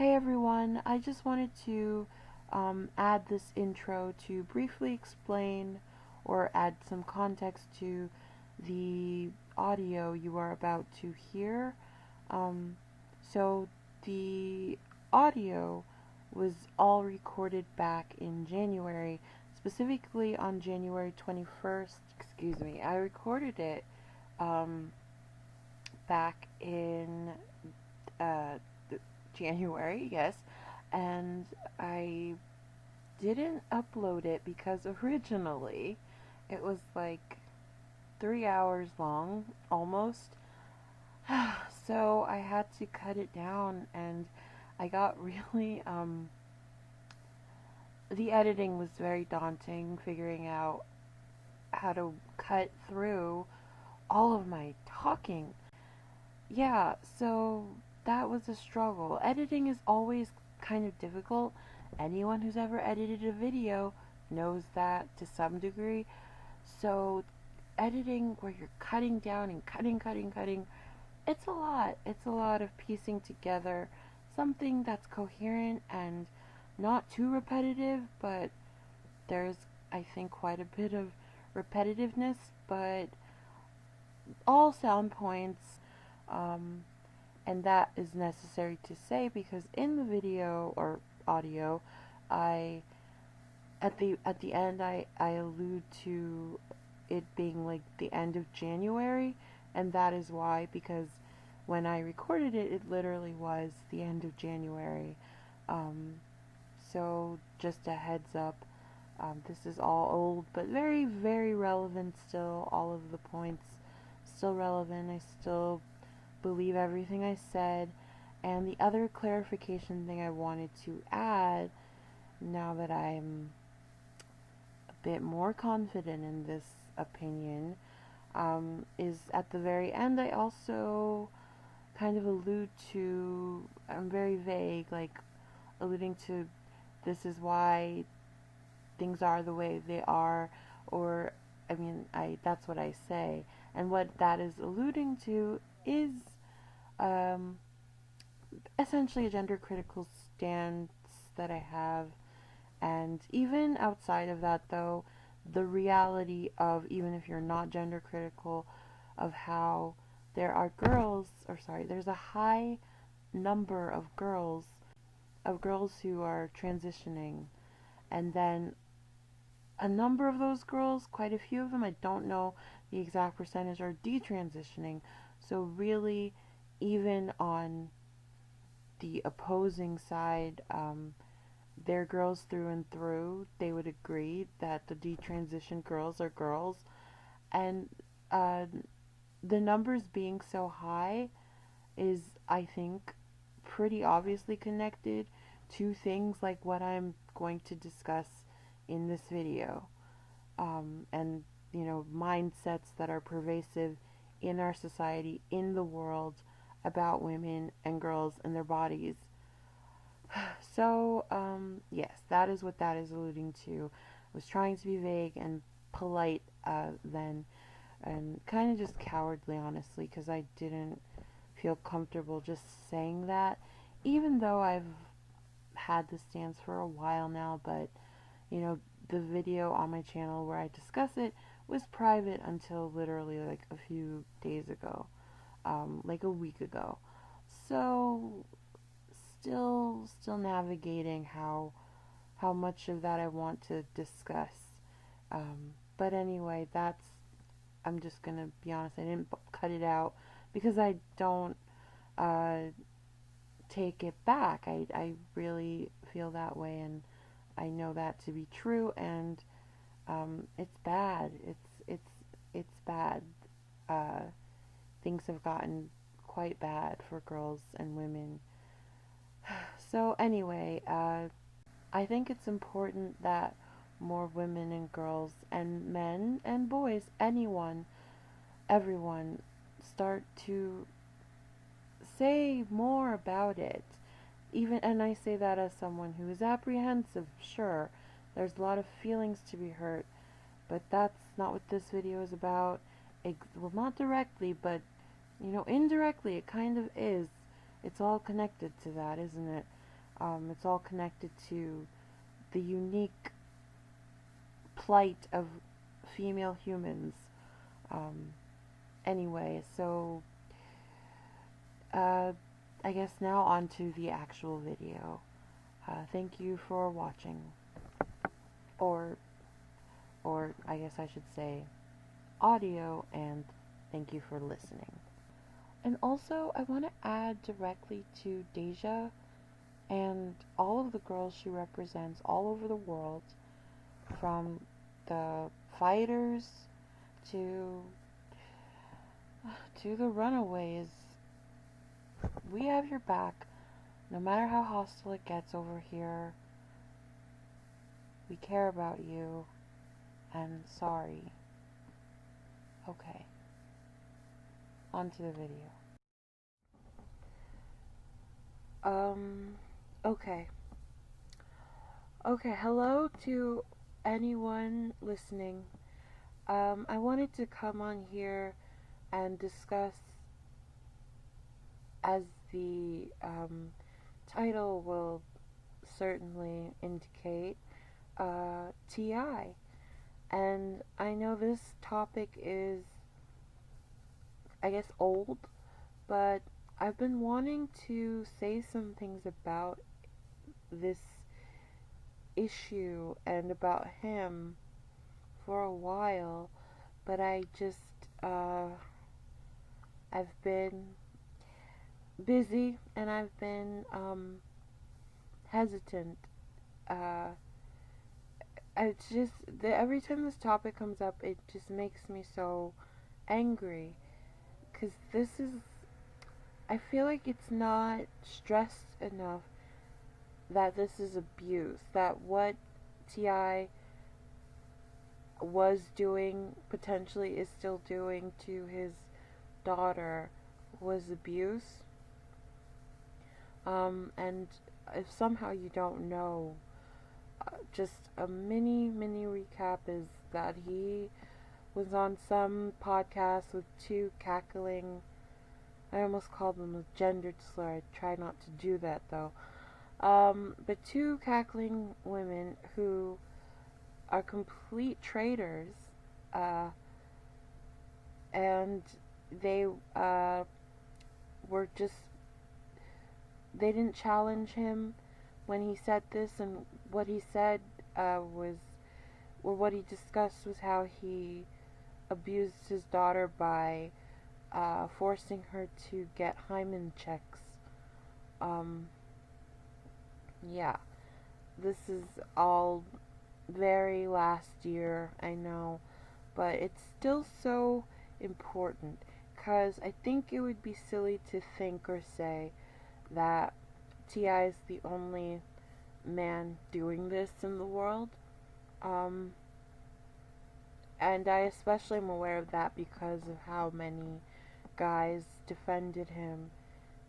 Hey everyone, I just wanted to add this intro to briefly explain or add some context to the audio you are about to hear. Um, so, the audio was all recorded back in January, specifically on January 21st. Excuse me, I recorded it um, back in uh, January, yes, and I didn't upload it because originally it was like 3 hours long, almost. So I had to cut it down, and I got really, the editing was very daunting, figuring out how to cut through all of my talking. Yeah, so that was a struggle. Editing is always kind of difficult. Anyone who's ever edited a video knows that to some degree. So, editing where you're cutting down and cutting, it's a lot. It's a lot of piecing together something that's coherent and not too repetitive, but there's, I think, quite a bit of repetitiveness, but all sound points. Um, and that is necessary to say because in the video or audio, I at the end I allude to it being like the end of January, and that is why, because when I recorded it, it literally was the end of January. Um, so just a heads up, this is all old but very, very relevant still. All of the points still relevant. I still believe everything I said. And the other clarification thing I wanted to add, now that I'm a bit more confident in this opinion, is at the very end, I also kind of allude to, I'm very vague, like alluding to this is why things are the way they are, or I mean, that's what I say. And what that is alluding to is um, essentially a gender critical stance that I have. And even outside of that, though, the reality of, even if you're not gender critical, of how there are girls, or sorry, there's a high number of girls who are transitioning, and then a number of those girls, quite a few of them, I don't know the exact percentage, are detransitioning. So really, even on the opposing side, they're girls through and through. They would agree that the detransition girls are girls, and uh, the numbers being so high is, I think, pretty obviously connected to things like what I'm going to discuss in this video, and mindsets that are pervasive in our society, in the world, about women and girls and their bodies. So, yes, that is what that is alluding to. I was trying to be vague and polite then, and kind of just cowardly, honestly, because I didn't feel comfortable just saying that, even though I've had this stance for a while now. But, you know, the video on my channel where I discuss it was private until literally like a few days ago, like a week ago. So, still navigating how much of that I want to discuss. But anyway, I'm just gonna be honest. I didn't cut it out because I don't uh, take it back. I really feel that way, and I know that to be true. And it's bad. It's bad. Uh, Things have gotten quite bad for girls and women. So anyway, I think it's important that more women and girls and men and boys, anyone, everyone, start to say more about it. Even, and I say that as someone who is apprehensive, sure, there's a lot of feelings to be hurt, but that's not what this video is about. Well, not directly, but indirectly, it kind of is. It's all connected to that, isn't it? It's all connected to the unique plight of female humans. Um, anyway, so uh, I guess now on to the actual video. Thank you for watching, or or I guess I should say audio, and thank you for listening. And also, I want to add directly to Deja and all of the girls she represents all over the world, from the fighters to the runaways. We have your back, no matter how hostile it gets over here. We care about you, and sorry. Okay, on to the video. Okay. Okay, hello to anyone listening. I wanted to come on here and discuss, as the title will certainly indicate, TI. And I know this topic is, I guess, old, but I've been wanting to say some things about this issue and about him for a while, but I've been busy and I've been hesitant. It's just every time this topic comes up, it just makes me so angry, because I feel like it's not stressed enough that this is abuse, that what T.I. was doing, potentially is still doing to his daughter, was abuse. And if somehow you don't know, just a mini recap is that he was on some podcast with two cackling, I almost called them a gendered slur, I try not to do that though, but two cackling women who are complete traitors, and they were just, they didn't challenge him when he said this, and what he said or what he discussed was how he abused his daughter by forcing her to get hymen checks. Yeah, this is all very last year, I know, but it's still so important, because I think it would be silly to think or say that T.I. is the only man doing this in the world. And I especially am aware of that because of how many guys defended him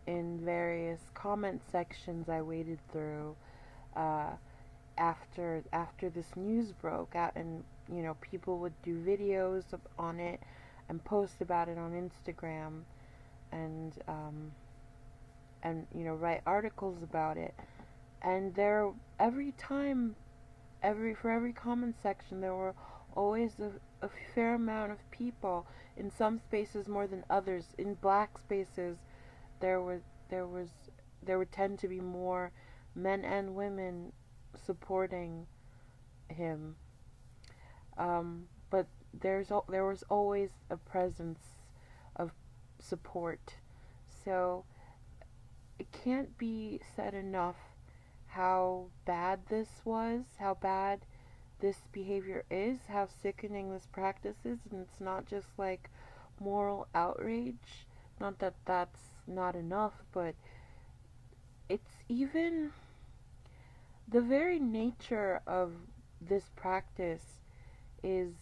in various comment sections I waded through after this news broke out, and people would do videos on it and post about it on Instagram, and write articles about it. And every time, for every comment section, there were always a fair amount of people. In some spaces more than others. In black spaces, there would tend to be more men and women supporting him. But there was always a presence of support. So it can't be said enough how bad this was, how bad this behavior is, how sickening this practice is, and it's not just like moral outrage. Not that that's not enough, but it's even the very nature of this practice is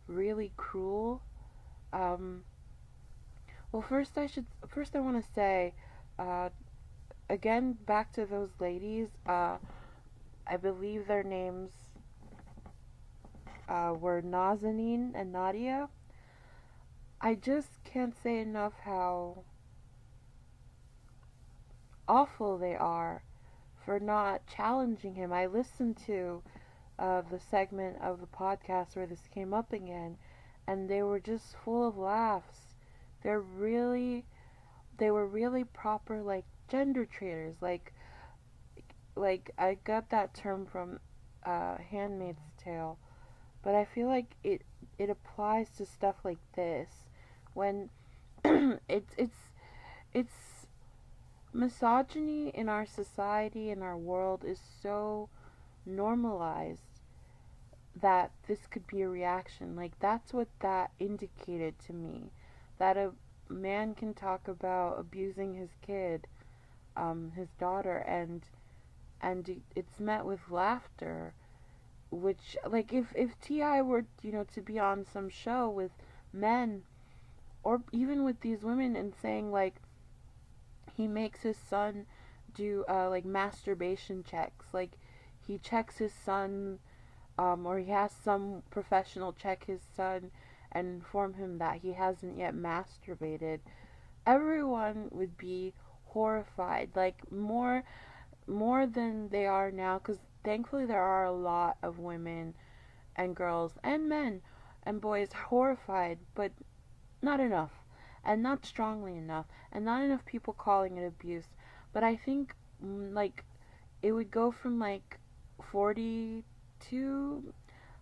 really cruel. Well, first I want to say, again, back to those ladies. I believe their names were Nazanin and Nadia. I just can't say enough how awful they are for not challenging him. I listened to the segment of the podcast where this came up again, and they were just full of laughs. They're really, they were really proper, like, gender traitors. Like I got that term from Handmaid's Tale, but I feel like it applies to stuff like this when it's misogyny in our society, in our world, is so normalized that this could be a reaction. Like, that's what that indicated to me. That a man can talk about abusing his kid, his daughter, and it's met with laughter. Which, like, if T.I. were, to be on some show with men, or even with these women, and saying, like, he makes his son do, like, masturbation checks. Like, he checks his son, or he has some professional check his son and inform him that he hasn't yet masturbated. Everyone would be horrified, like, more than they are now, because thankfully there are a lot of women and girls and men and boys horrified, but not enough, and not strongly enough, and not enough people calling it abuse. But I think, like, it would go from, like, 40 to,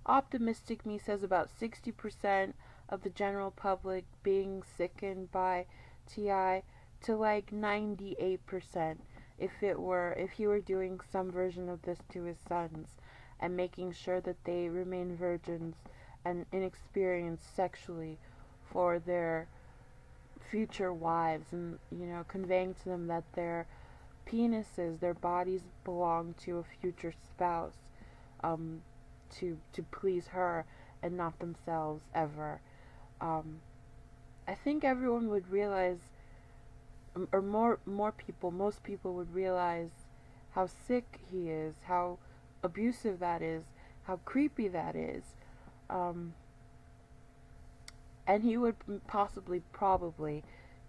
optimistic me says, about 60% of the general public being sickened by TI, to, like, 98% if he were doing some version of this to his sons, and making sure that they remain virgins and inexperienced sexually for their future wives, and, conveying to them that their penises, their bodies, belong to a future spouse, um, to please her and not themselves ever. Um, I think everyone would realize, or more people, most people would realize how sick he is, how abusive that is, how creepy that is. Um, and he would probably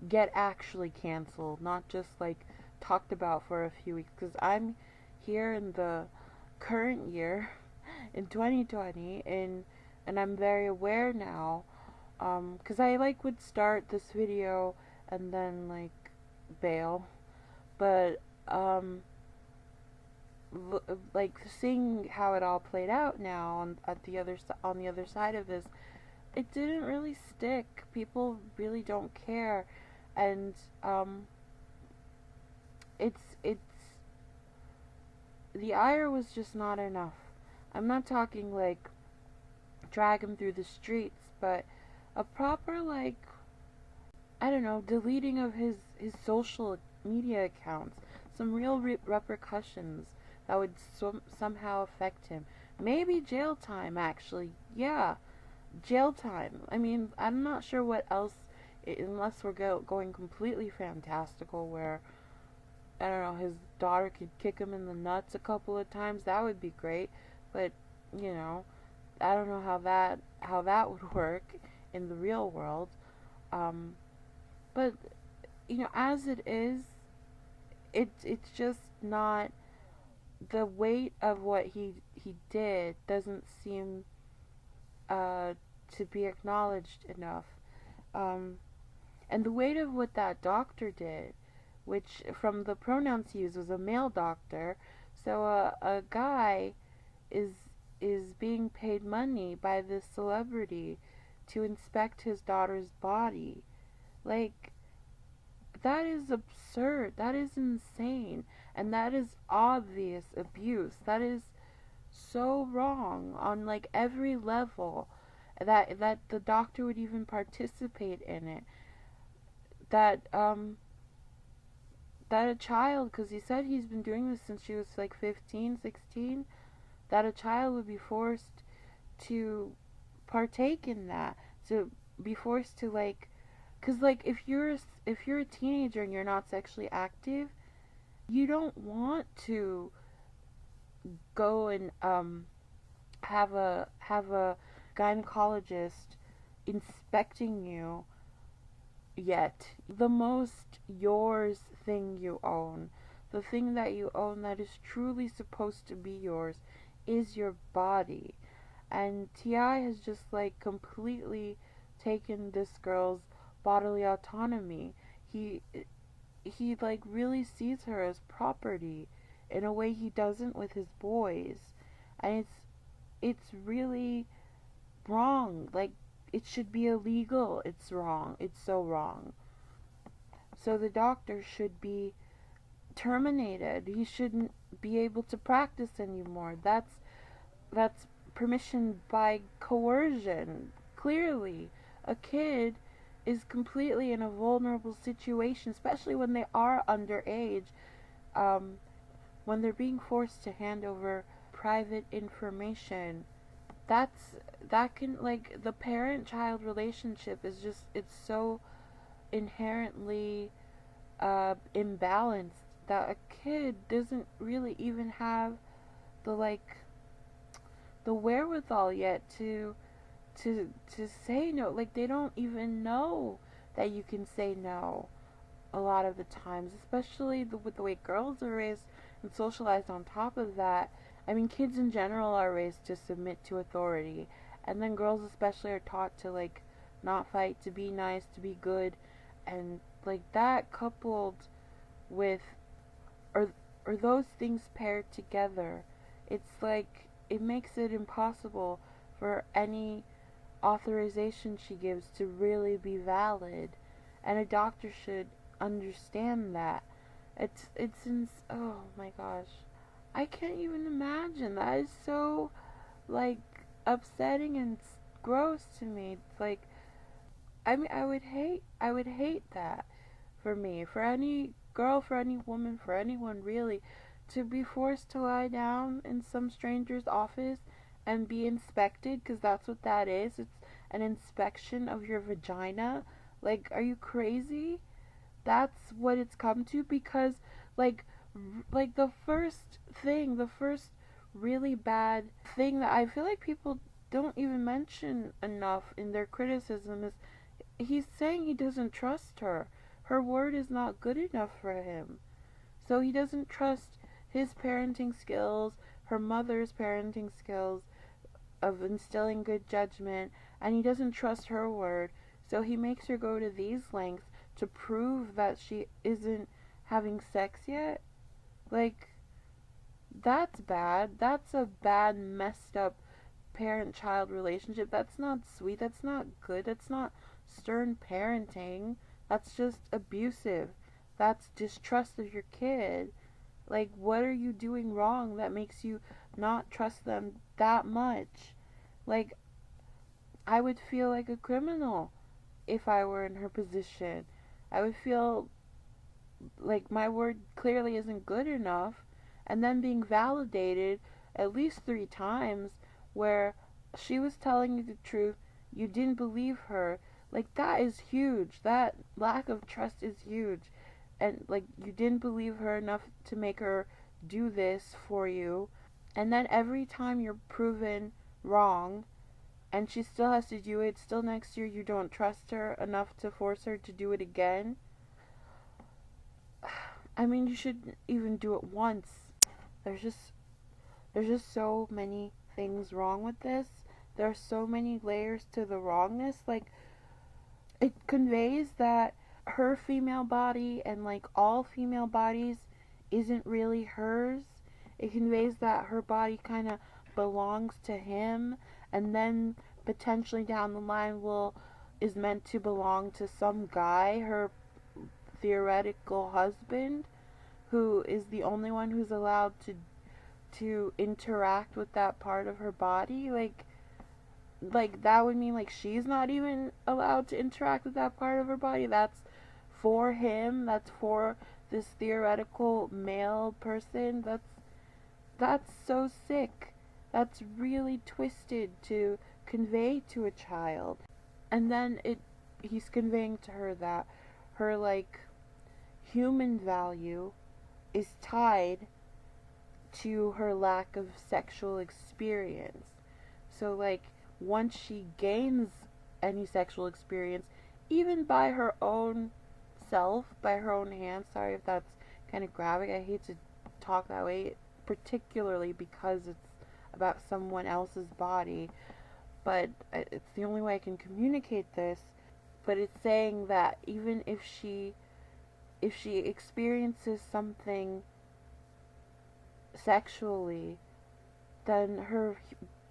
get actually canceled, not just, like, talked about for a few weeks. Because I'm here in the current year, in 2020, and I'm very aware now. Because I, like, would start this video and then, like, bail, but like, seeing how it all played out now on the other side of this, it didn't really stick. People really don't care, and it's the ire was just not enough. I'm not talking, like, drag him through the streets, but a proper, like, I don't know, deleting of his social media accounts, some real repercussions that would somehow affect him. Maybe jail time, actually. Yeah, jail time. I mean, I'm not sure what else, unless we're going completely fantastical, where, I don't know, his daughter could kick him in the nuts a couple of times. That would be great, but, I don't know how that would work in the real world. Um, but, as it is, it's just not, the weight of what he did doesn't seem to be acknowledged enough. Um, and the weight of what that doctor did, which, from the pronouns he used, was a male doctor. So a guy is is being paid money by this celebrity to inspect his daughter's body. Like, that is absurd. That is insane. And that is obvious abuse. That is so wrong on, like, every level, that the doctor would even participate in it. That that a child, because he said he's been doing this since she was, like, 15, 16, that a child would be forced to partake in that, to be forced to, like, because, like, if you're a teenager and you're not sexually active, you don't want to go and have a gynecologist inspecting you yet. The most yours thing you own, the thing that you own that is truly supposed to be yours is your body. And T.I. has just like completely taken this girl's bodily autonomy. He he like really sees her as property in a way he doesn't with his boys. And it's really wrong. Like, it should be illegal. It's wrong. It's so wrong. So the doctor should be terminated. He shouldn't be able to practice anymore. That's permission by coercion. Clearly, a kid is completely in a vulnerable situation, especially when they are underage, um, when they're being forced to hand over private information. That's that can, like, the parent-child relationship is just, it's so inherently imbalanced that a kid doesn't really even have the the wherewithal yet to say no. Like, they don't even know that you can say no a lot of the times, especially with the way girls are raised and socialized on top of that. I mean, kids in general are raised to submit to authority, and then girls especially are taught to, like, not fight, to be nice, to be good, and like that coupled with, or or those things paired together, it's like it makes it impossible for any authorization she gives to really be valid, and a doctor should understand that. Oh my gosh, I can't even imagine. That is so, like, upsetting and gross to me. It's like, I mean, I would hate that for me, for any girl, for any woman, for anyone really, to be forced to lie down in some stranger's office and be inspected, because that's what that is. It's an inspection of your vagina. Like, are you crazy? That's what it's come to. Because, like, the first really bad thing that I feel like people don't even mention enough in their criticism is he's saying he doesn't trust her. Her word is not good enough for him. So he doesn't trust his parenting skills, her mother's parenting skills of instilling good judgment, and he doesn't trust her word. So he makes her go to these lengths to prove that she isn't having sex yet. Like, that's bad. That's a bad, messed up parent-child relationship. That's not sweet. That's not good. That's not stern parenting. That's just abusive. That's distrust of your kid. Like, what are you doing wrong that makes you not trust them that much? Like, I would feel like a criminal if I were in her position. I would feel like my word clearly isn't good enough, and then being validated at least 3 times where she was telling you the truth, you didn't believe her. Like, that is huge. That lack of trust is huge. And, like, you didn't believe her enough to make her do this for you, and then every time you're proven wrong and she still has to do it, still next year you don't trust her enough to force her to do it again. I mean, you shouldn't even do it once. There's just so many things wrong with this. There are so many layers to the wrongness. Like, it conveys that her female body, and like all female bodies, isn't really hers. It conveys that her body kind of belongs to him, and then potentially down the line is meant to belong to some guy, her theoretical husband, who is the only one who's allowed to interact with that part of her body. Like that would mean, like, she's not even allowed to interact with that part of her body. That's for him. That's for this theoretical male person. That's so sick. That's really twisted to convey to a child. And then he's conveying to her that her, like, human value is tied to her lack of sexual experience. So, like, once she gains any sexual experience, even by her own self, by her own hand, sorry if that's kind of graphic. I hate to talk that way, particularly because it's about someone else's body, but it's the only way I can communicate this. But it's saying that even if she experiences something sexually, then her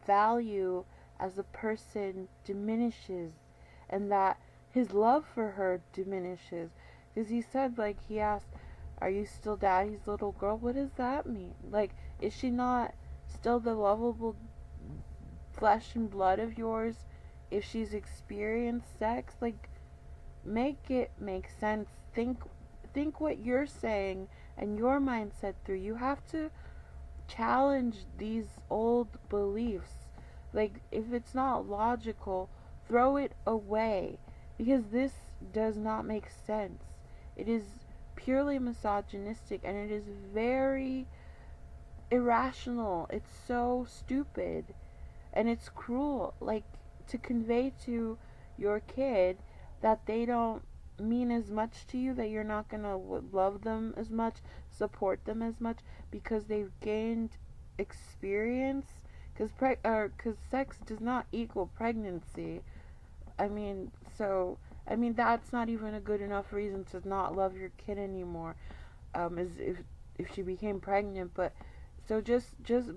value as a person diminishes, and that his love for her diminishes. Because he said, like, he asked, "Are you still daddy's little girl?" What does that mean? Like, is she not still the lovable flesh and blood of yours if she's experienced sex? Like, make it make sense. Think what you're saying and your mindset through. You have to challenge these old beliefs. Like, if it's not logical, throw it away, because this does not make sense. It is purely misogynistic, and it is very irrational. It's so stupid, and it's cruel. Like, to convey to your kid that they don't mean as much to you, that you're not going to love them as much, support them as much, because they've gained experience. Because sex does not equal pregnancy. I mean, that's not even a good enough reason to not love your kid anymore. As if she became pregnant. But so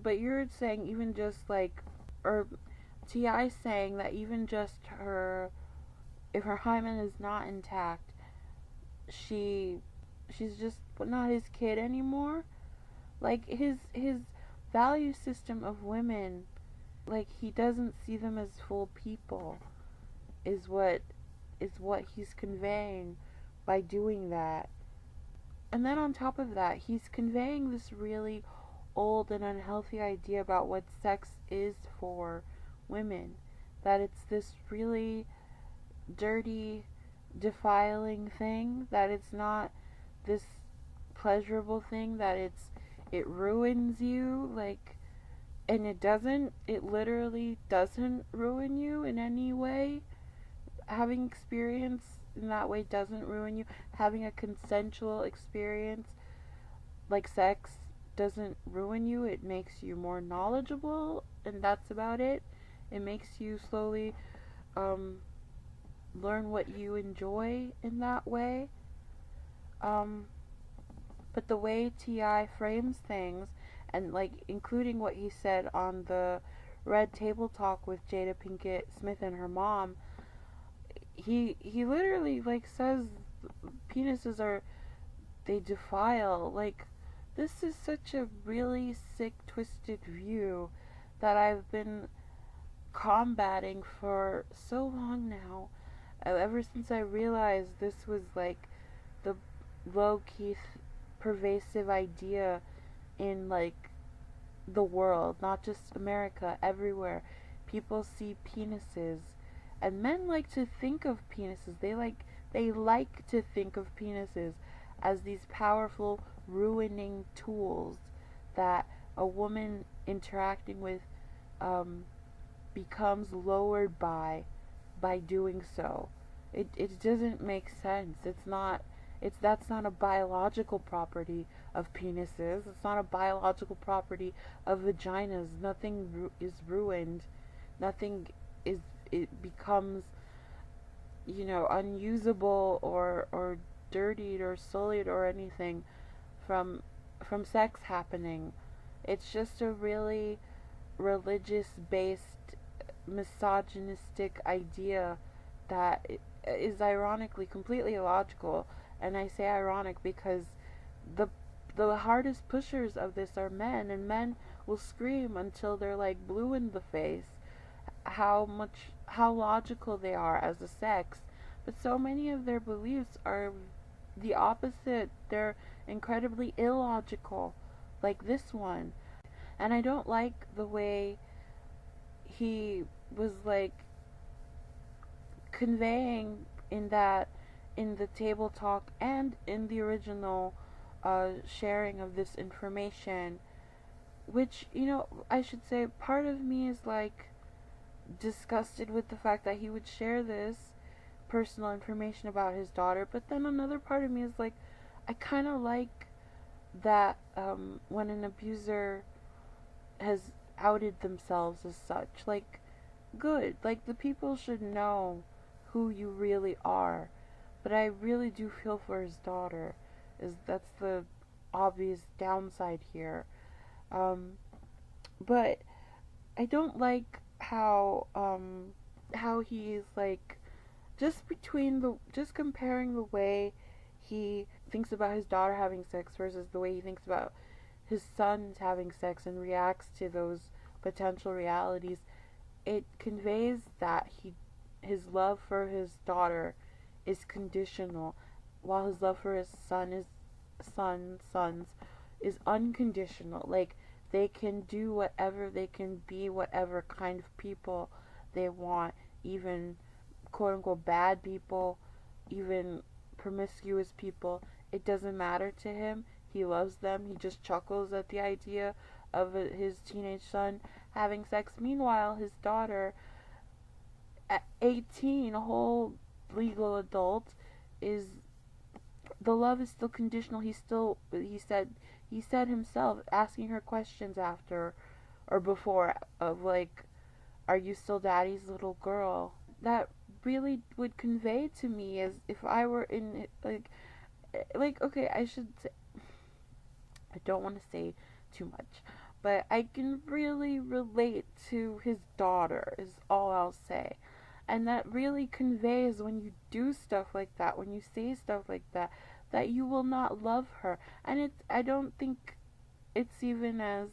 but you're saying, even just like, or T.I. saying that even just her, if her hymen is not intact, she's just not his kid anymore. Like, his value system of women, like, he doesn't see them as full people, is what he's conveying by doing that. And then on top of that, he's conveying this really old and unhealthy idea about what sex is for women. That it's this really dirty, defiling thing, that it's not this pleasurable thing, that it ruins you, like, and it literally doesn't ruin you in any way. Having experience in that way doesn't ruin you. Having a consensual experience like sex doesn't ruin you. It makes you more knowledgeable, and that's about it. It makes you slowly learn what you enjoy in that way. But the way T.I. frames things, and like including what he said on the Red Table Talk with Jada Pinkett Smith and her mom, he literally like says penises they defile. Like, this is such a really sick, twisted view that I've been combating for so long now. Ever since I realized this was like the low-key pervasive idea in like the world, not just America, everywhere. People see penises, and men like to think of penises. They like to think of penises as these powerful ruining tools that a woman interacting with becomes lowered by doing so. It doesn't make sense. That's not a biological property of penises. It's not a biological property of vaginas. Nothing is ruined. Nothing is it becomes, unusable or dirtied or sullied or anything from sex happening. It's just a really religious based misogynistic idea that is ironically completely illogical. And I say ironic because the hardest pushers of this are men, and men will scream until they're like blue in the face how logical they are as a sex, but so many of their beliefs are the opposite. They're incredibly illogical, like this one. And I don't like the way he was like conveying in the table talk and in the original sharing of this information, which, I should say, part of me is like disgusted with the fact that he would share this personal information about his daughter, but then another part of me is like, I kind of like that when an abuser has outed themselves as such, like, good. Like, the people should know who you really are. But I really do feel for his daughter. Is That's the obvious downside here. Um, but I don't like how he's like just comparing the way he thinks about his daughter having sex versus the way he thinks about his sons having sex and reacts to those potential realities. It conveys that his love for his daughter is conditional, while his love for his sons is unconditional. Like, they can do whatever, they can be whatever kind of people they want, even quote unquote bad people, even promiscuous people. It doesn't matter to him. He loves them. He just chuckles at the idea of his teenage son having sex. Meanwhile, his daughter, at 18, a whole legal adult, is the love is still conditional. He said himself, asking her questions after or before of like, are you still daddy's little girl? That really would convey to me, as if I were in okay, I don't want to say too much, but I can really relate to his daughter, is all I'll say. And that really conveys, when you do stuff like that, when you say stuff like that, that you will not love her. And I don't think it's even as,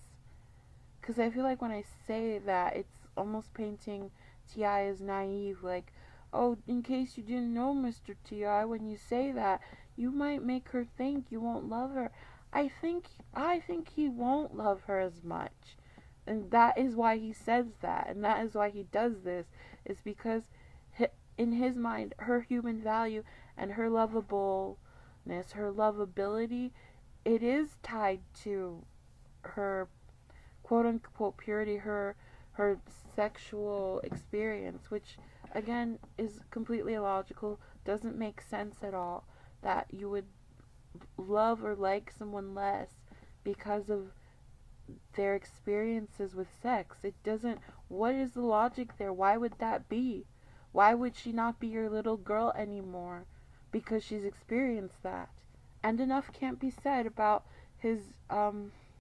because I feel like when I say that, it's almost painting T.I. as naive, like, oh, in case you didn't know, Mr. T.I., when you say that, you might make her think you won't love her. I think he won't love her as much. And that is why he says that, and that is why he does this, is because in his mind, her human value and her lovableness, her lovability, it is tied to her quote unquote purity, her sexual experience, which again is completely illogical, doesn't make sense at all, that you would love or like someone less because of their experiences with sex. It doesn't. What is the logic there? Why would that be? Why would she not be your little girl anymore because she's experienced that? And enough can't be said about his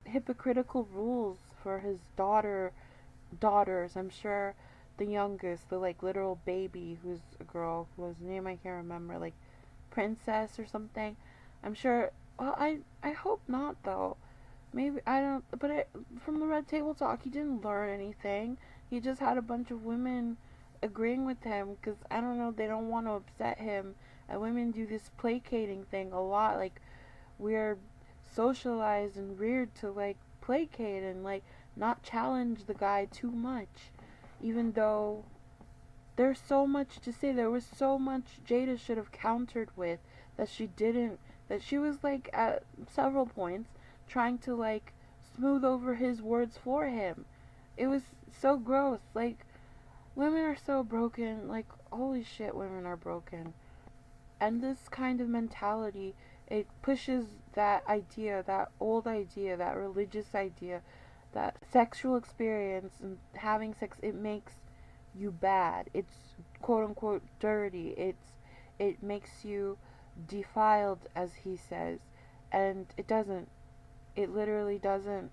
hypocritical rules for his daughters. I'm sure the youngest, the like literal baby, who's a girl whose name I can't remember, like Princess or something. I'm sure. Well, I hope not though. Maybe I don't. But from the Red Table Talk, he didn't learn anything. He just had a bunch of women agreeing with him because I don't know. They don't want to upset him. And women do this placating thing a lot. Like, we're socialized and reared to like placate and like not challenge the guy too much, even though there's so much to say. There was so much Jada should have countered with that she didn't. That she was like at several points trying to like smooth over his words for him. It was so gross. Like, women are so broken. Like, holy shit, women are broken. And this kind of mentality, it pushes that idea, that old idea, that religious idea, that sexual experience and having sex, it makes you bad. It's quote unquote dirty. It makes you defiled, as he says, and it doesn't. It literally doesn't.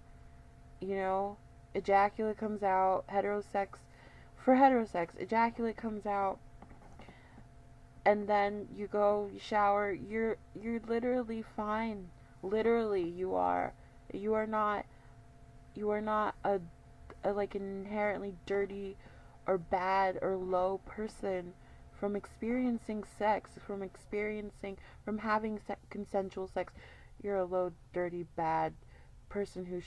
You know, ejaculate comes out. For heterosex, ejaculate comes out, and then you go, you shower. You're literally fine. Literally, you are. You are not. You are not a like an inherently dirty or bad or low person from experiencing sex, from having consensual sex. You're a low, dirty, bad person who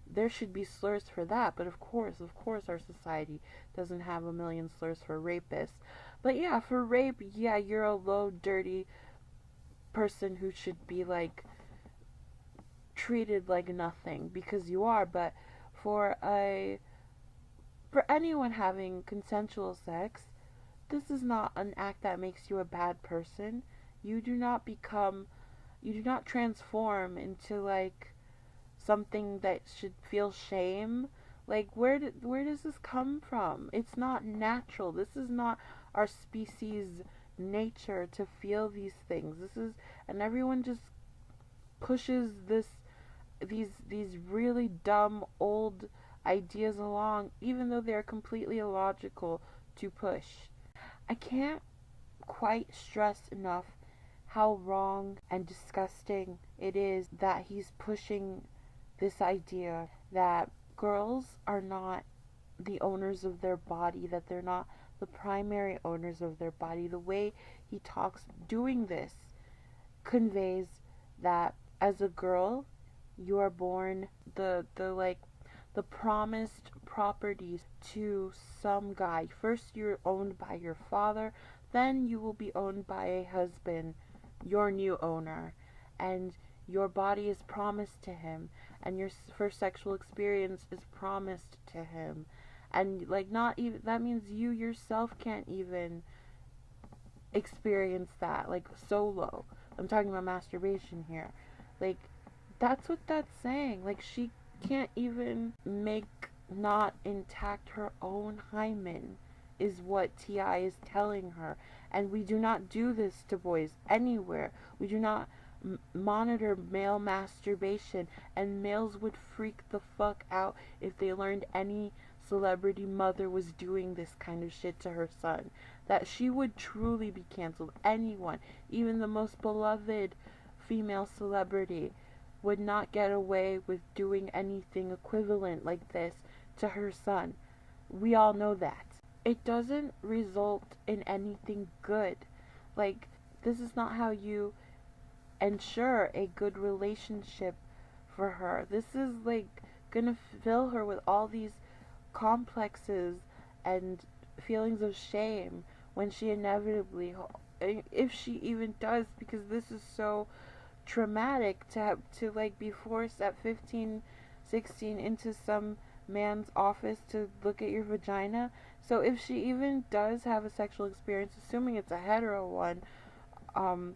there should be slurs for that, but of course, our society doesn't have a million slurs for rapists. But yeah, for rape, yeah, you're a low, dirty person who should be like treated like nothing because you are. But for a for anyone having consensual sex, this is not an act that makes you a bad person. You do not become you do not transform into like something that should feel shame. Like where does this come from? It's not natural. This is not our species nature to feel these things. This is, and everyone just pushes these really dumb old ideas along even though they're completely illogical to push. I can't quite stress enough how wrong and disgusting it is that he's pushing this idea that girls are not the owners of their body, that they're not the primary owners of their body. The way he talks doing this conveys that as a girl you are born the promised properties to some guy. First you're owned by your father, then you will be owned by a husband, your new owner, and your body is promised to him, and your first sexual experience is promised to him. And like not even that means you yourself can't even experience that like solo. I'm talking about masturbation here. Like that's what that's saying. Like she can't even make not intact her own hymen is what T.I. is telling her. And we do not do this to boys anywhere. We do not monitor male masturbation, and males would freak the fuck out if they learned any celebrity mother was doing this kind of shit to her son. That she would truly be canceled. Anyone, even the most beloved female celebrity, would not get away with doing anything equivalent like this to her son. We all know that. It doesn't result in anything good. Like, this is not how you ensure a good relationship for her. This is like gonna fill her with all these complexes and feelings of shame when she inevitably, if she even does, because this is so traumatic to have to like be forced at 15, 16 into some man's office to look at your vagina. So if she even does have a sexual experience, assuming it's a hetero one, um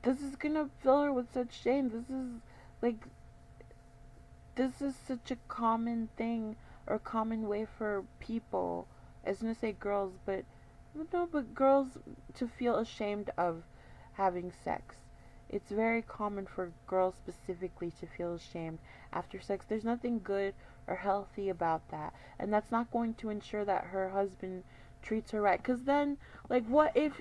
this is gonna fill her with such shame. Like this is such a common thing or common way for people, I was gonna say girls, but no, but girls to feel ashamed of having sex. It's very common for girls specifically to feel ashamed after sex. There's nothing good or healthy about that. And that's not going to ensure that her husband treats her right. Because then, like, what if,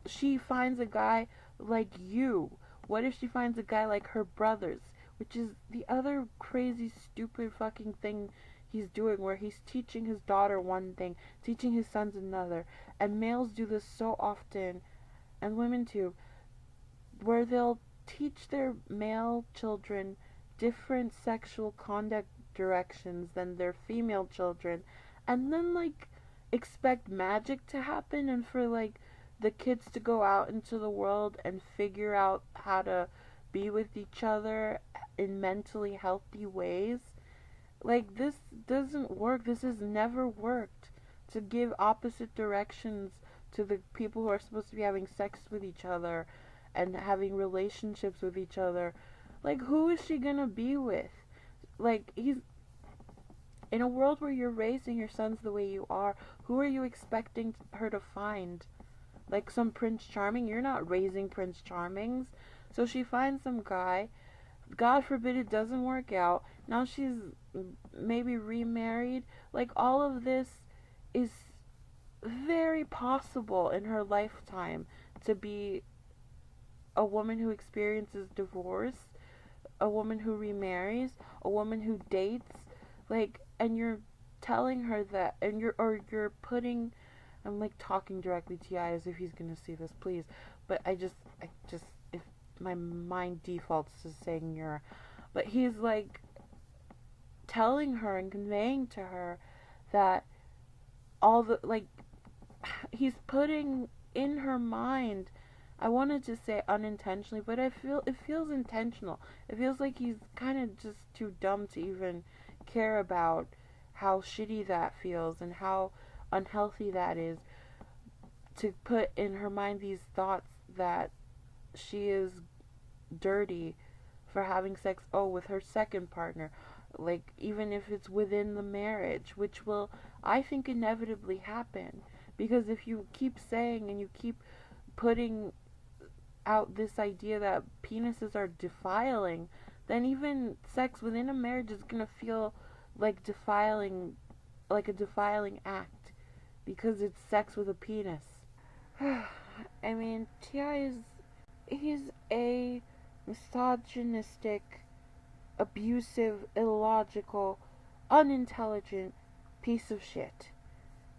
she finds a guy like you? What if she finds a guy like her brothers? Which is the other crazy, stupid fucking thing he's doing, where he's teaching his daughter one thing, teaching his sons another. And males do this so often, and women too, where they'll teach their male children different sexual conduct directions than their female children, and then like expect magic to happen and for like the kids to go out into the world and figure out how to be with each other in mentally healthy ways. Like this doesn't work. This has never worked, to give opposite directions to the people who are supposed to be having sex with each other and having relationships with each other. Like, who is she gonna be with? Like, he's in a world where you're raising your sons the way you are. Who are you expecting her to find? Like some Prince Charming? You're not raising Prince Charmings. So she finds some guy. God forbid it doesn't work out. Now she's maybe remarried. Like, all of this is very possible in her lifetime, to be a woman who experiences divorce, a woman who remarries, a woman who dates, like, and you're telling her that, and you're putting, I'm like talking directly to T.I. as if he's gonna see this, please, but I just, if my mind defaults to saying you're, but he's like telling her and conveying to her that all the, like, he's putting in her mind, I wanted to say unintentionally, but I feel it feels intentional. It feels like he's kind of just too dumb to even care about how shitty that feels and how unhealthy that is, to put in her mind these thoughts that she is dirty for having sex, with her second partner, like even if it's within the marriage, which will, I think, inevitably happen. Because if you keep saying and you keep putting out this idea that penises are defiling, then even sex within a marriage is gonna feel like defiling, like a defiling act, because it's sex with a penis. I mean, T.I. he's a misogynistic, abusive, illogical, unintelligent piece of shit.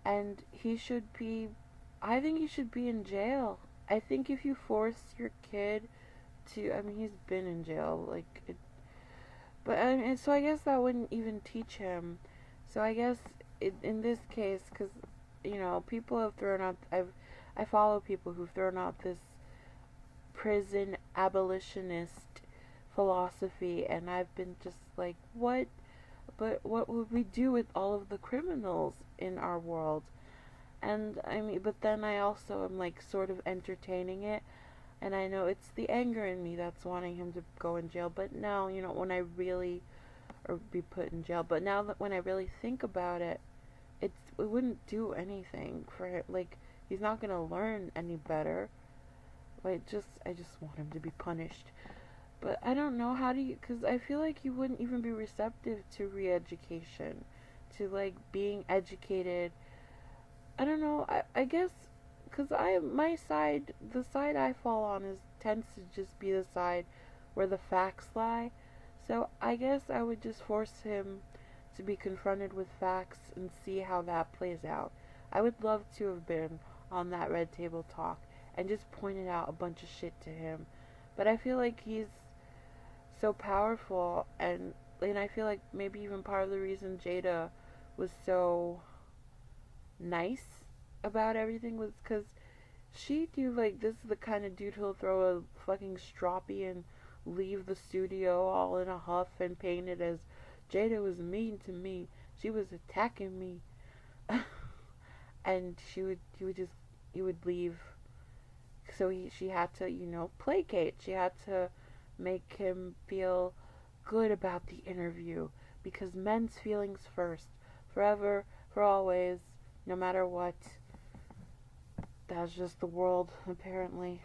And I think he should be in jail. I think if you force your kid I mean, he's been in jail, but so I guess that wouldn't even teach him. So I guess in this case, because, people have thrown out, I follow people who've thrown out this prison abolitionist philosophy, and I've been just like, what? But what would we do with all of the criminals in our world? And I mean, but then I also am like sort of entertaining it, and I know it's the anger in me that's wanting him to go in jail. But now, when I really, or be put in jail. But now that when I really think about it, it wouldn't do anything for him. Like, he's not gonna learn any better. I just want him to be punished. But I don't know how because I feel like he wouldn't even be receptive to re-education, to like being educated. I don't know. I guess because the side I fall on tends to just be the side where the facts lie. So I guess I would just force him to be confronted with facts and see how that plays out. I would love to have been on that Red Table Talk and just pointed out a bunch of shit to him. But I feel like he's so powerful, and I feel like maybe even part of the reason Jada was so nice about everything was because she knew, like, this is the kind of dude who'll throw a fucking stroppy and leave the studio all in a huff and paint it as Jada was mean to me. She was attacking me. And he would leave. So she had to, placate. She had to make him feel good about the interview, because men's feelings first, forever, for always, no matter what. That's just the world, apparently.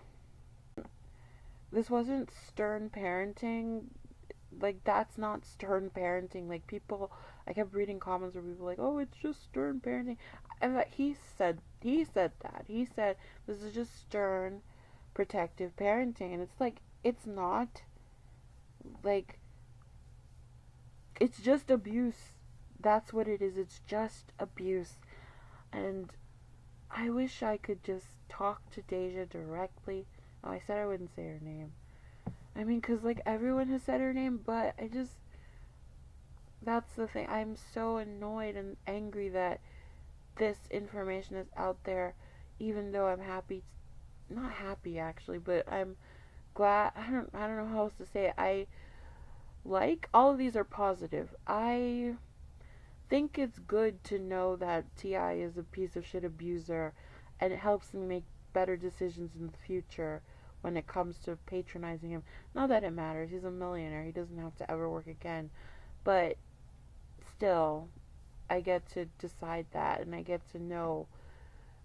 This wasn't stern parenting. Like, that's not stern parenting. Like, I kept reading comments where people were like, oh, it's just stern parenting. And he said that. He said, this is just stern, protective parenting. And it's like, it's not. Like, it's just abuse. That's what it is. It's just abuse. And I wish I could just talk to Deja directly. Oh, I said I wouldn't say her name. I mean, because, like, everyone has said her name, but that's the thing. I'm so annoyed and angry that this information is out there, even though I'm happy, not happy actually, but I'm glad. I don't know how else to say it. All of these are positive. I think it's good to know that T.I. is a piece of shit abuser, and it helps me make better decisions in the future when it comes to patronizing him. Not that it matters. He's a millionaire. He doesn't have to ever work again. But still, I get to decide that, and I get to know.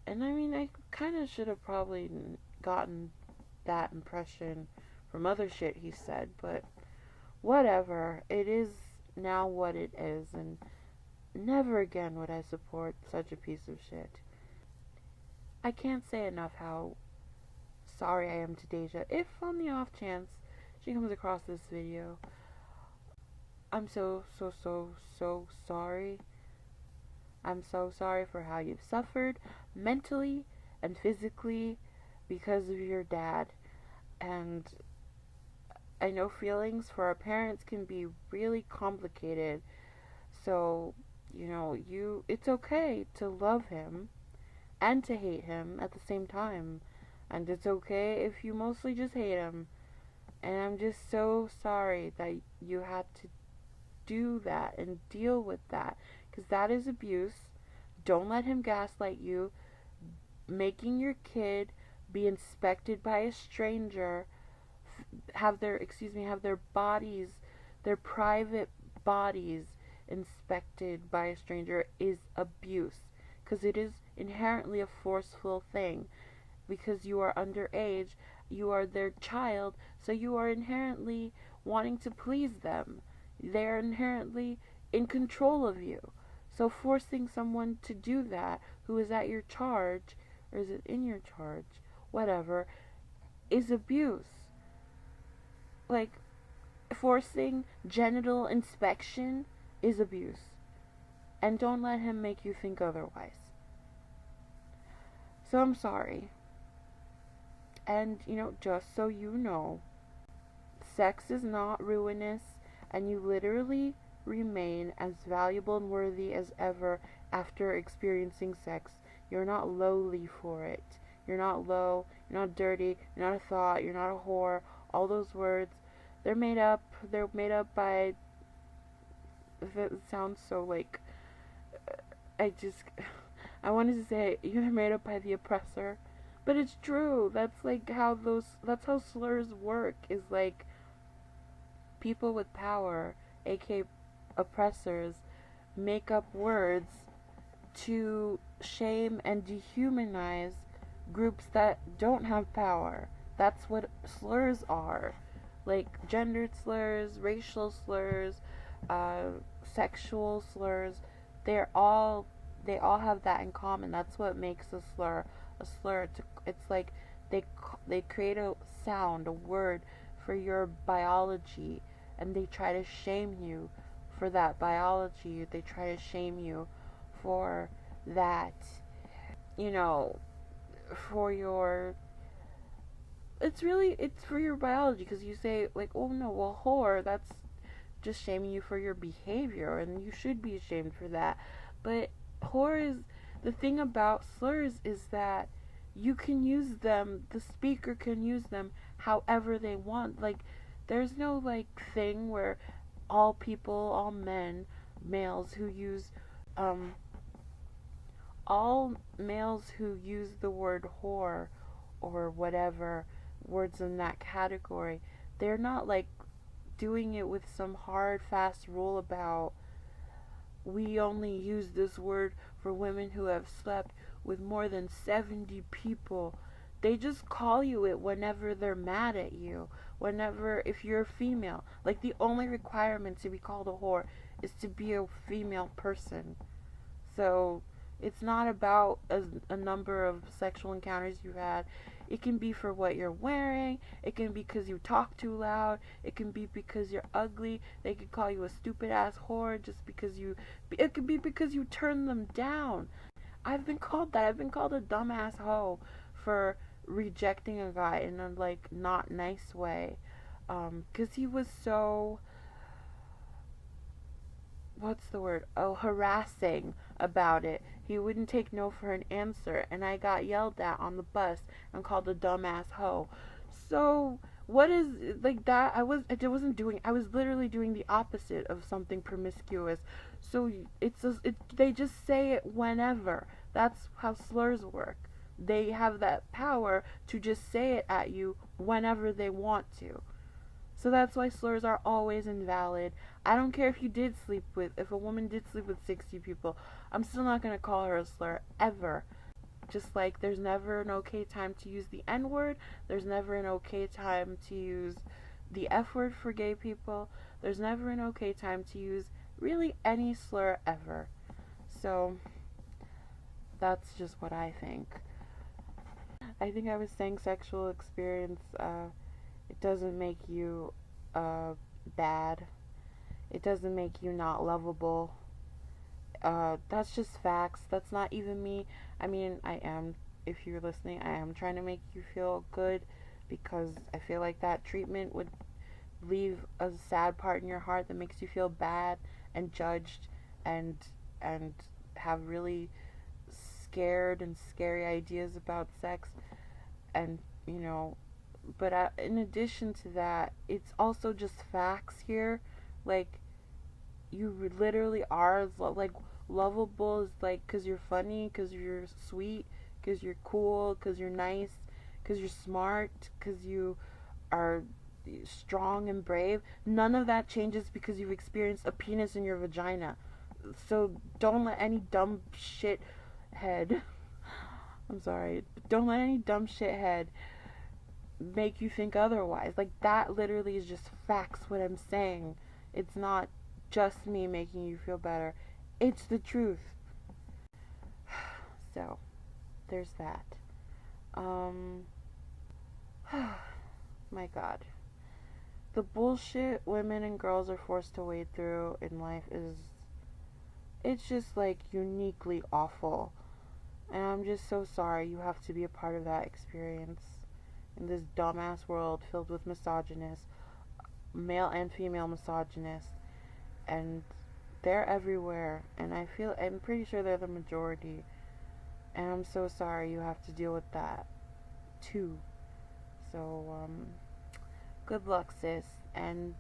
And I mean, I kind of should have probably gotten that impression from other shit he said, but whatever. It is now what it is, and never again would I support such a piece of shit. I can't say enough how sorry I am to Deja. If on the off chance she comes across this video, I'm so sorry. I'm so sorry for how you've suffered mentally and physically because of your dad. And I know feelings for our parents can be really complicated. So, it's okay to love him and to hate him at the same time. And it's okay if you mostly just hate him. And I'm just so sorry that you had to do that and deal with that. Because that is abuse. Don't let him gaslight you. Making your kid be inspected by a stranger have their bodies, their private bodies inspected by a stranger is abuse, because it is inherently a forceful thing, because you are underage, you are their child, so you are inherently wanting to please them. They are inherently in control of you. So forcing someone to do that who is at your charge, or is it in your charge, whatever, is abuse. Like, forcing genital inspection is abuse. And don't let him make you think otherwise. So I'm sorry. And, just so you know, sex is not ruinous, and you literally remain as valuable and worthy as ever after experiencing sex. You're not lowly for it. You're not low, you're not dirty, you're not a thought, you're not a whore. All those words, they're made up by, it sounds so like, I just, I wanted to say, you're made up by the oppressor. But it's true. That's how slurs work, is like, people with power, aka oppressors, make up words to shame and dehumanize groups that don't have power. That's what slurs are. Like gendered slurs, racial slurs, uh, sexual slurs. They're all they all have that in common. That's what makes a slur a slur. It's like they create a sound, a word for your biology, and they try to shame you for that biology. They try to shame you for that, you know, for your it's for your biology, because you say like, oh no, well, whore, that's just shaming you for your behavior, and you should be ashamed for that. But whore is the thing about slurs is that you can use them, the speaker can use them however they want. Like, there's no like thing where all people, all men, males who use um all males who use the word whore or whatever words in that category, they're not like doing it with some hard fast rule about, we only use this word for women who have slept with more than 70 people. They just call you it whenever they're mad at you. Whenever, if you're a female, like, the only requirement to be called a whore is to be a female person. So it's not about a number of sexual encounters you've had. It can be for what you're wearing. It can be because you talk too loud. It can be because you're ugly. They could call you a stupid ass whore just because you. It could be because you turn them down. I've been called that. I've been called a dumbass hoe for rejecting a guy in a like not nice way, because he was so, what's the word? Oh, harassing about it. He wouldn't take no for an answer, and I got yelled at on the bus and called a dumbass hoe. So what is like that? I was literally doing the opposite of something promiscuous. So they just say it whenever. That's how slurs work. They have that power to just say it at you whenever they want to. So that's why slurs are always invalid. I don't care if you did sleep with, if a woman did sleep with 60 people, I'm still not going to call her a slur, ever. Just like there's never an okay time to use the N word, there's never an okay time to use the F word for gay people, there's never an okay time to use really any slur ever. So that's just what I think. I think I was saying sexual experience, it doesn't make you bad. It doesn't make you not lovable. That's just facts. That's not even me. I mean, I am, if you're listening, I am trying to make you feel good, because I feel like that treatment would leave a sad part in your heart that makes you feel bad and judged, and and have really scared and scary ideas about sex, and but in addition to that, it's also just facts here. Like, you literally are like lovable is like because you're funny, because you're sweet, because you're cool, because you're nice, because you're smart, because you are strong and brave, none of that changes because you've experienced a penis in your vagina. So don't let any dumb shit head, I'm sorry, don't let any dumb shit head make you think otherwise. Like, that literally is just facts, what I'm saying. It's not just me making you feel better. It's the truth. So, there's that. Um, my God. The bullshit women and girls are forced to wade through in life it's just like uniquely awful. And I'm just so sorry you have to be a part of that experience in this dumbass world filled with misogynists, male and female misogynists, and they're everywhere. And I'm pretty sure they're the majority. And I'm so sorry you have to deal with that too. So, good luck, sis. And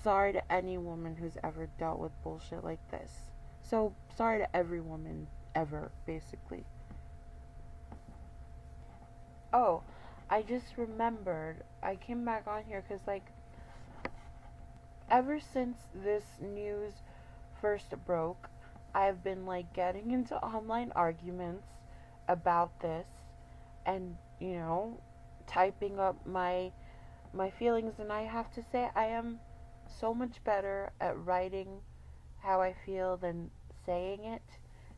sorry to any woman who's ever dealt with bullshit like this. So, sorry to every woman ever, basically. Oh, I just remembered. I came back on here because, like, ever since this news first broke, I've been, like, getting into online arguments about this and, typing up my feelings, and I have to say I am so much better at writing how I feel than saying it.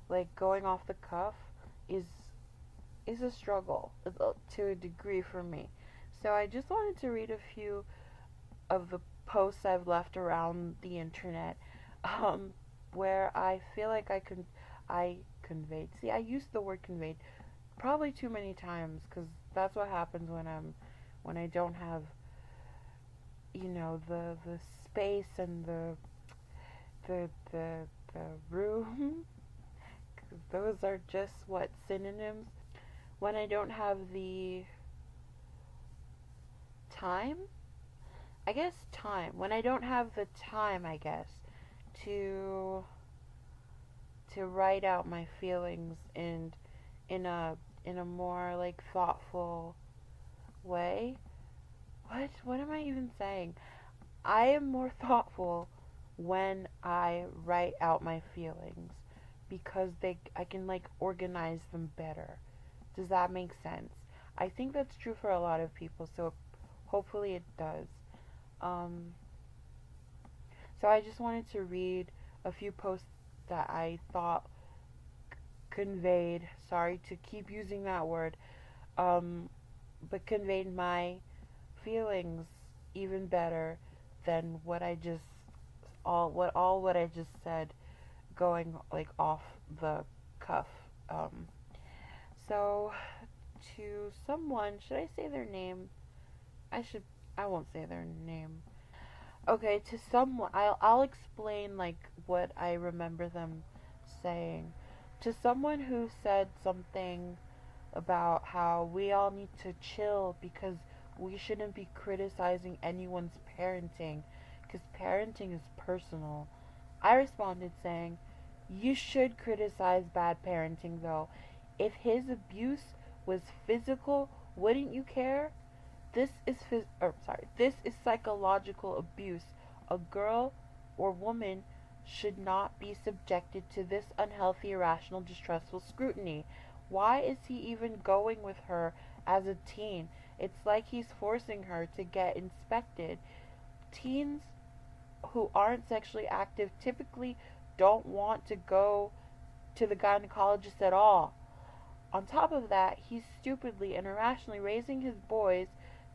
Like, going off the cuff is a struggle to a degree for me. So I just wanted to read a few of the posts I've left around the internet, where I feel like I conveyed. See, I used the word conveyed probably too many times because that's what happens when I don't have the space and the room. Those are just what synonyms. When I don't have the time, I guess time. When I don't have the time, I guess, to write out my feelings and in a more like thoughtful way. What am I even saying? I am more thoughtful when I write out my feelings because I can like organize them better. Does that make sense? I think that's true for a lot of people, so hopefully it does. Um, so I just wanted to read a few posts that I thought conveyed, sorry to keep using that word, um, but conveyed my feelings even better than what I just what I just said, going like off the cuff. Um, so to someone, should I say their name? I won't say their name. Okay, to someone, I'll explain like what I remember them saying. To someone who said something about how we all need to chill because we shouldn't be criticizing anyone's parenting because parenting is personal. I responded saying, "You should criticize bad parenting though. If his abuse was physical, wouldn't you care? This is psychological abuse. A girl or woman should not be subjected to this unhealthy, irrational, distrustful scrutiny. Why is he even going with her as a teen? It's like he's forcing her to get inspected. Teens who aren't sexually active typically don't want to go to the gynecologist at all. On top of that, he's stupidly and irrationally raising his boys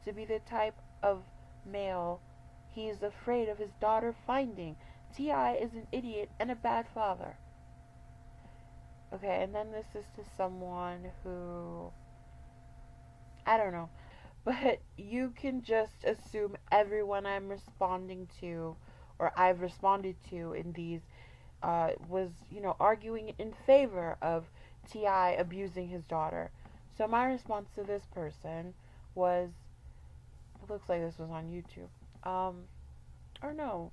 to be the type of male he is afraid of his daughter finding. T.I. is an idiot and a bad father." Okay, and then this is to someone who, I don't know, but you can just assume everyone I'm responding to or I've responded to in these was, arguing in favor of T.I. abusing his daughter. So my response to this person was, it looks like this was on YouTube. Or no.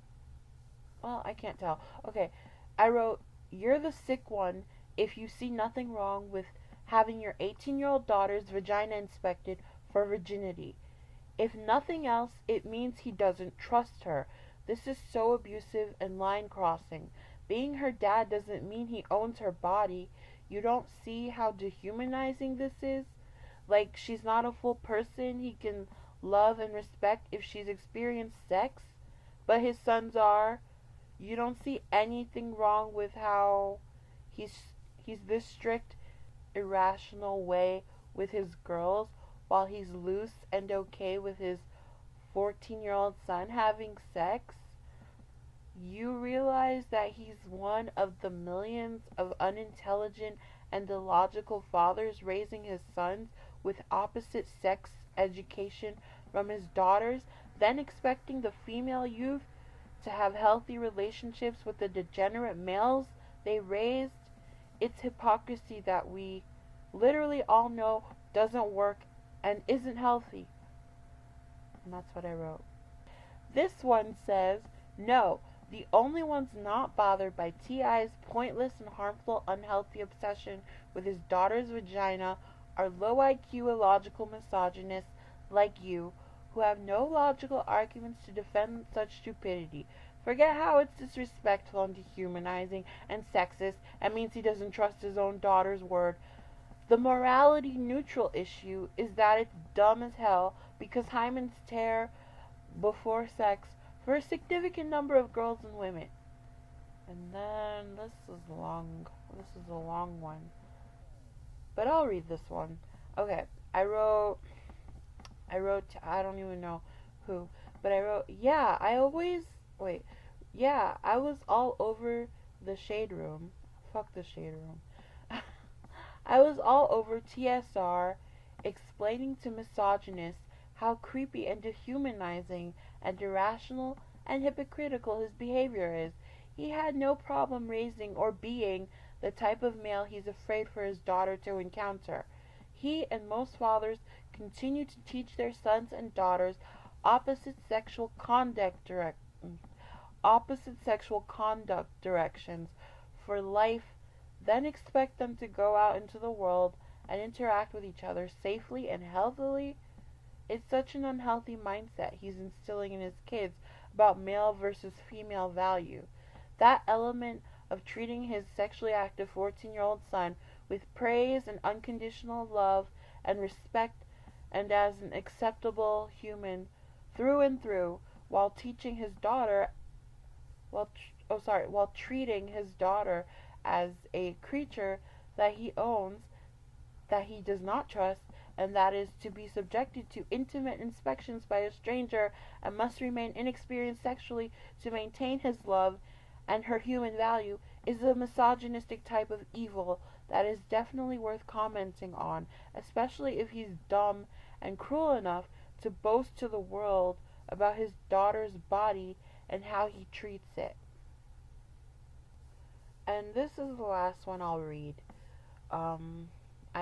Well, I can't tell. Okay, I wrote, "You're the sick one if you see nothing wrong with having your 18-year-old daughter's vagina inspected for virginity. If nothing else, it means he doesn't trust her. This is so abusive and line crossing. Being her dad doesn't mean he owns her body. You don't see how dehumanizing this is? Like, she's not a full person he can love and respect if she's experienced sex, but his sons are. You don't see anything wrong with how he's he's this strict, irrational way with his girls while he's loose and okay with his 14-year-old son having sex. You realize that he's one of the millions of unintelligent and illogical fathers raising his sons with opposite sex education from his daughters, then expecting the female youth to have healthy relationships with the degenerate males they raised. It's hypocrisy that we literally all know doesn't work and isn't healthy. And that's what I wrote. This one says, no, the only ones not bothered by T.I.'s pointless and harmful unhealthy obsession with his daughter's vagina are low IQ illogical misogynists like you who have no logical arguments to defend such stupidity. Forget how it's disrespectful and dehumanizing and sexist and means he doesn't trust his own daughter's word. The morality neutral issue is that it's dumb as hell because hymens tear before sex for a significant number of girls and women. And then this is long. This is a long one. But I'll read this one. Okay, I wrote I don't even know who, but I wrote, yeah, I always wait. Yeah, I was all over the shade room. Fuck the shade room. I was all over TSR explaining to misogynists how creepy and dehumanizing and irrational and hypocritical his behavior is. He had no problem raising or being the type of male he's afraid for his daughter to encounter. He and most fathers continue to teach their sons and daughters opposite sexual conduct direct opposite sexual conduct directions for life, then expect them to go out into the world and interact with each other safely and healthily. It's such an unhealthy mindset he's instilling in his kids about male versus female value. That element of treating his sexually active 14-year-old son with praise and unconditional love and respect and as an acceptable human through and through while teaching his daughter while treating his daughter as a creature that he owns, that he does not trust, and that is to be subjected to intimate inspections by a stranger and must remain inexperienced sexually to maintain his love and her human value, is a misogynistic type of evil that is definitely worth commenting on, especially if he's dumb and cruel enough to boast to the world about his daughter's body and how he treats it. And this is the last one I'll read. I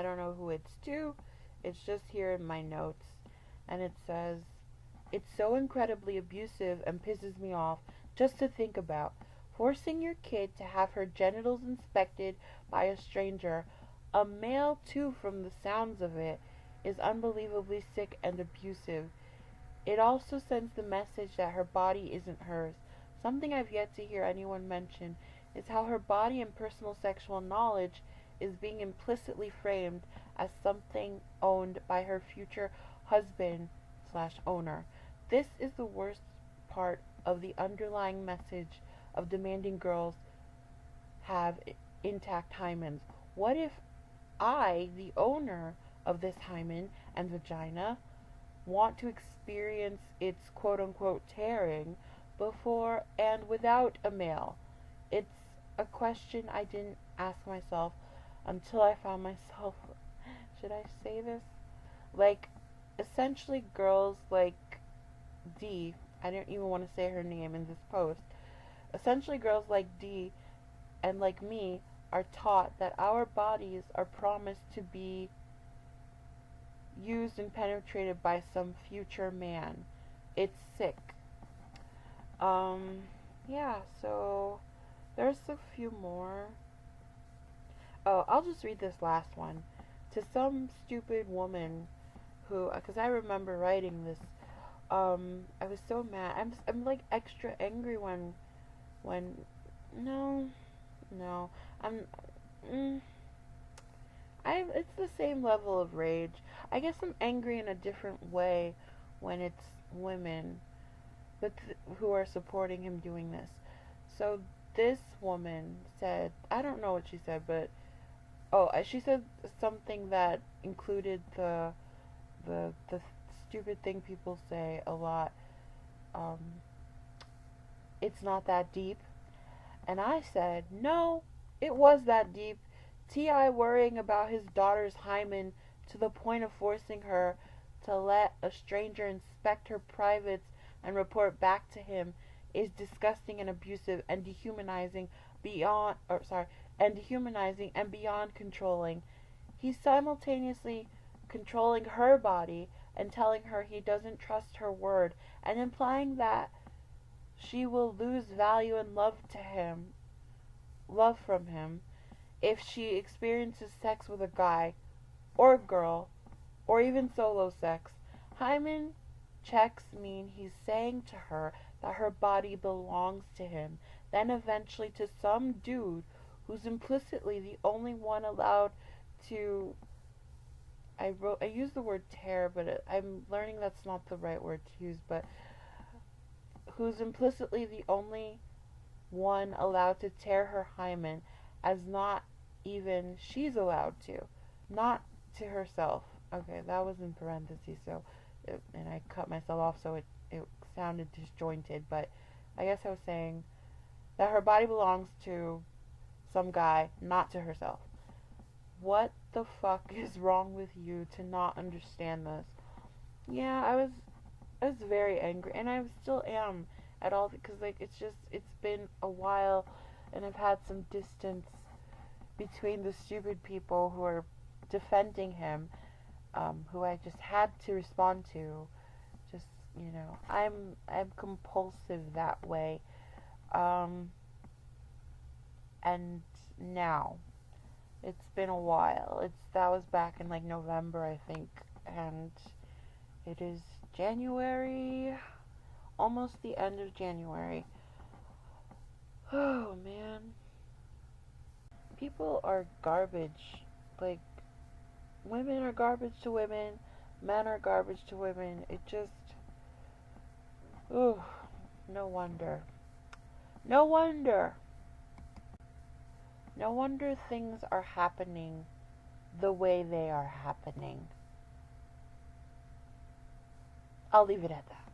don't know who it's to. It's just here in my notes. And it says, it's so incredibly abusive and pisses me off just to think about. Forcing your kid to have her genitals inspected by a stranger, a male too from the sounds of it, is unbelievably sick and abusive. It also sends the message that her body isn't hers. Something I've yet to hear anyone mention is how her body and personal sexual knowledge is being implicitly framed as something owned by her future husband/owner. This is the worst part of the underlying message of demanding girls have intact hymens. What if I, the owner of this hymen and vagina, want to experience its quote unquote tearing before and without a male? It's a question I didn't ask myself until I found myself, should I say this? Like, essentially, girls like D, I don't even want to say her name in this post. Essentially, girls like D and like me are taught that our bodies are promised to be used and penetrated by some future man. It's sick. Yeah, so there's a few more. Oh, I'll just read this last one. To some stupid woman who, because I remember writing this I was so mad. I'm like extra angry when no, no. I'm mm, it's the same level of rage. I guess I'm angry in a different way when it's women who are supporting him doing this. So this woman said, I don't know what she said, but she said something that included the stupid thing people say a lot. Um, it's not that deep. And I said, no, it was that deep. T.I. worrying about his daughter's hymen to the point of forcing her to let a stranger inspect her privates and report back to him is disgusting and abusive and dehumanizing and beyond controlling. He's simultaneously controlling her body and telling her he doesn't trust her word and implying that she will lose value and love from him if she experiences sex with a guy or a girl or even solo sex. Hymen checks mean he's saying to her that her body belongs to him, then eventually to some dude who's implicitly the only one allowed to I use the word tear, but I'm learning that's not the right word to use, but who's implicitly the only one allowed to tear her hymen, as not even she's allowed to, not to herself. Okay, that was in parentheses, and I cut myself off, so it sounded disjointed, but I guess I was saying that her body belongs to some guy, not to herself. What the fuck is wrong with you to not understand this? Yeah, I was very angry, and I still am at all because like it's been a while, and I've had some distance between the stupid people who are defending him, who I just had to respond to. Just I'm compulsive that way, and now it's been a while. That was back in like November, I think, and it is January, almost the end of January. Oh man, people are garbage. Like, women are garbage to women, men are garbage to women. It just, ooh, no wonder. No wonder. No wonder things are happening the way they are happening. I'll leave it at that.